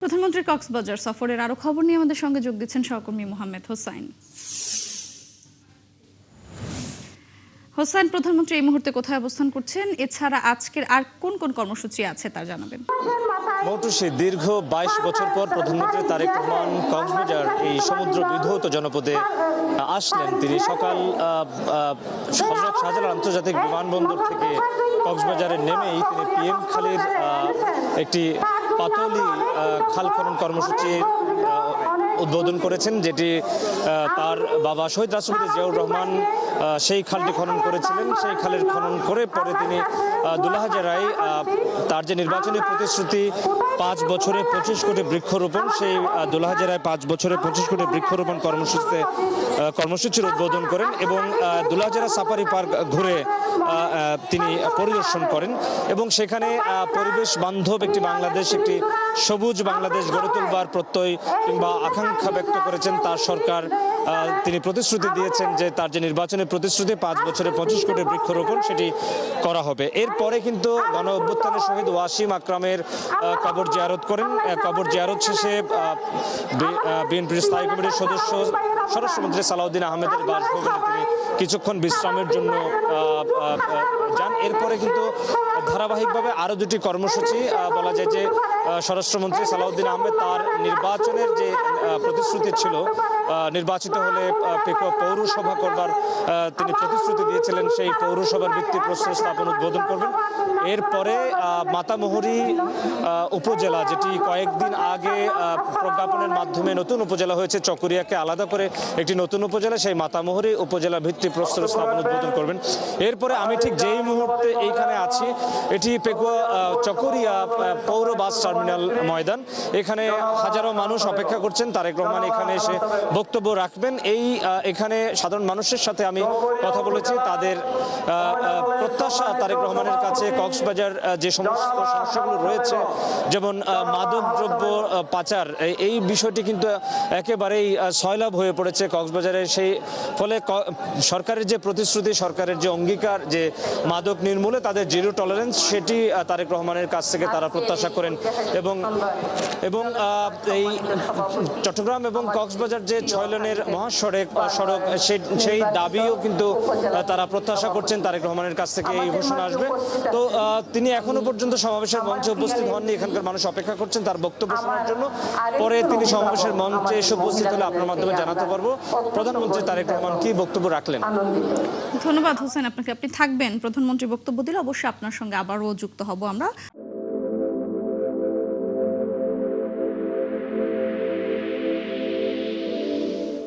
প্রধানমন্ত্রী কক্সবাজার সফরের আরো খবর নিয়ে আমাদের সঙ্গে যোগ দিচ্ছেন সহকর্মী মোহাম্মদ হোসাইন। হোসাইন, প্রধানমন্ত্রী এই মুহূর্তে কোথায় অবস্থান করছেন, এছাড়া আজকের আর কোন কোন কর্মসূচি আছে তা জানাবেন। মৌটুসী, দীর্ঘ 22 বছর পর প্রধানমন্ত্রী তারেক রহমান কক্সবাজার এই সমুদ্র বিধৌত জনপদে আসলেন। তিনি সকাল হযরত শাহজালাল আন্তর্জাতিক বিমানবন্দর থেকে কক্সবাজারে নেমেই তিনি পিএম খালির একটি পাতলি খাল খনন কর্মসূচি উদ্বোধন করেছেন, যেটি তার বাবা শহীদ রাষ্ট্রপতি জিয়াউর রহমান সেই খালটি খনন করেছিলেন। সেই খালের খনন করে পরে তিনি দুলাহাজারায় তার যে নির্বাচনী প্রতিশ্রুতি 5 বছরে 25 কোটি বৃক্ষরোপণ, সেই দুলাহাজারায় 5 বছরে 25 কোটি বৃক্ষরোপণ কর্মসূচির উদ্বোধন করেন এবং দুলাহাজারা সাফারি পার্ক ঘুরে তিনি পরিদর্শন করেন এবং সেখানে পরিবেশ বান্ধব একটি বাংলাদেশ, একটি সবুজ বাংলাদেশ গড়ে তুলবার প্রত্যয় কিংবা আকাঙ্ক্ষা ব্যক্ত করেছেন তার সরকার। তিনি প্রতিশ্রুতি দিয়েছেন যে তার যে নির্বাচনের প্রতিশ্রুতি 5 বছরে 25 কোটি বৃক্ষরোপণ সেটি করা হবে। এরপরে কিন্তু গণ অভ্যুত্থানের শহীদ ওয়াসিম আকরামের কবর জিয়ারত করেন। কবর জিয়ারত শেষে বিএনপির স্থায়ী কমিটির সদস্য স্বরাষ্ট্রমন্ত্রী সালাউদ্দিন আহমেদের বাসভবনে তিনি কিছুক্ষণ বিশ্রামের জন্য যান। এরপরে কিন্তু ধারাবাহিকভাবে আরও দুটি কর্মসূচি বলা যায় যে স্বরাষ্ট্রমন্ত্রী সালাউদ্দিন আহমেদ তার নির্বাচনের যে প্রতিশ্রুতি ছিল, নির্বাচিত হলে পৌরসভা করবার তিনি প্রতিশ্রুতি দিয়েছিলেন, সেই পৌরসভার ভিত্তিপ্রস্তর স্থাপন উদ্বোধন করবেন। এরপরে মাতামুহুরী উপজেলা, যেটি কয়েকদিন আগে প্রজ্ঞাপনের মাধ্যমে নতুন উপজেলা হয়েছে, চকরিয়াকে আলাদা করে একটি নতুন উপজেলা, সেই মাতামুহুরী উপজেলা ভিত্তিপ্রস্তর স্থাপন উদ্বোধন করবেন। এরপরে আমি ঠিক যেই মুহূর্তে এইখানে আছি, এটি চকরিয়া পৌর বাস টার্মিনাল ময়দান। এখানে হাজারো মানুষ অপেক্ষা করছেন তারেক রহমান এখানে এসে বক্তব্য রাখবেন। এখানে সাধারণ মানুষের সাথে আমি কথা বলেছি, তাদের প্রত্যাশা তারেক রহমানের কাছে কক্সবাজার যে সমস্ত সমস্যাগুলো রয়েছে, যেমন মাদকদ্রব্য পাচার, এই বিষয়টি কিন্তু একেবারেই সয়লাভ হয়ে পড়েছে কক্সবাজারে। সেই ফলে সরকারের যে প্রতিশ্রুতি, সরকারের যে অঙ্গীকার যে মাদক নির্মূলে তাদের জিরো টলারেন্স, সেটি তারেক রহমানের কাছ থেকে তারা প্রত্যাশা করেন এবং এই চট্টগ্রাম এবং কক্সবাজার যে 6 লেনের মহাসড়ক সেই দাবিও কিন্তু তারা প্রত্যাশা করছেন তারেক রহমানের কাছ থেকে এই ঘোষণা আসবে। তো তিনি এখনো পর্যন্ত সমাবেশের মঞ্চে উপস্থিত হননি, এখানকার মানুষ অপেক্ষা করছেন তার বক্তব্য শোনার জন্য। পরে তিনি সমাবেশের মঞ্চে এসে উপস্থিত হলে আপনার মাধ্যমে জানাতে পারবো প্রধানমন্ত্রী তারেক রহমান কি বক্তব্য রাখলেন। ধন্যবাদ হোসেন আপনাকে। আপনি থাকবেন, প্রধানমন্ত্রী বক্তব্য দিলে অবশ্যই আপনার সঙ্গে আবারও যুক্ত হব আমরা।